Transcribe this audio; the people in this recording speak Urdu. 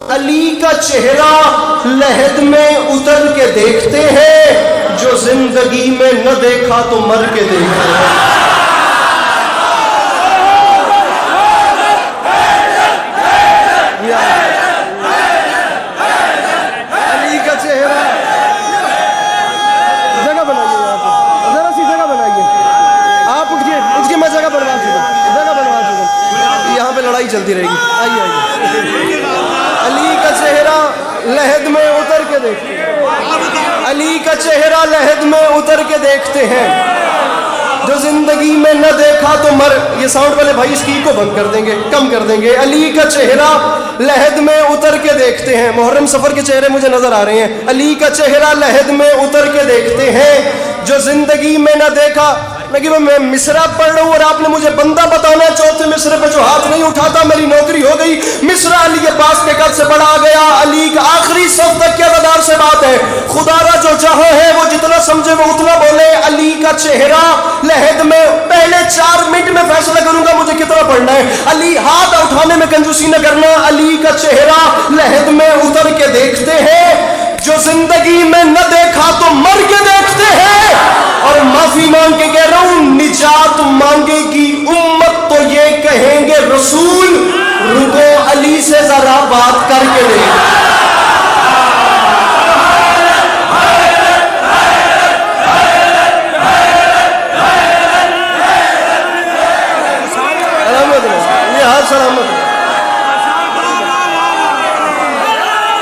علی کا چہرہ لحد میں اتر کے دیکھتے ہیں، جو زندگی میں نہ دیکھا تو مر کے دیکھتے ہیں۔ علی کا چہرہ، جگہ بنائیے، یہاں پہ ذرا سی جگہ بنائیے، آپ اٹھیے، میں جگہ بنوا چکا، یہاں پہ لڑائی چلتی رہے گی۔ آئیے آئیے، علی کا چہرہ لحد میں اتر کے دیکھتے ہیں، علی کا چہرہ لحد میں اتر کے دیکھتے ہیں، جو زندگی میں نہ دیکھا تو مر۔ یہ ساؤنڈ والے بھائی اس کی کو بند کر دیں گے، کم کر دیں گے۔ علی کا چہرہ لحد میں اتر کے دیکھتے ہیں۔ محرم سفر کے چہرے مجھے نظر آ رہے ہیں۔ علی کا چہرہ لحد میں اتر کے دیکھتے ہیں، جو زندگی میں نہ دیکھا۔ لیکن میں مصرع پڑھ رہا ہوں اور آپ نے مجھے بندہ بتانا ہے، چوتھے مصرع پہ جو ہاتھ نہیں اٹھاتا میری نوکری ہو گئی۔ مصرع علی عباس کے قد سے بڑا گیا، علی کا آخری صف تک کے عددار سے بات ہے۔ خدا را جو جہاں ہے وہ جتنا سمجھے وہ اتنا بولے۔ علی کا چہرہ لحد میں، پہلے 4 منٹ میں فیصلہ کروں گا مجھے کتنا پڑھنا ہے۔ علی، ہاتھ اٹھانے میں کنجوسی نہ کرنا۔ علی کا چہرہ لحد میں اتر کے دیکھتے ہیں، جو زندگی میں نہ دیکھا تو مر کے دیکھتے ہیں۔ اور معافی مانگ کے کہہ رہا ہوں، نجات مانگے گی امت تو یہ کہیں گے رسول، رکو علی سے ذرا بات کر کے دیکھ۔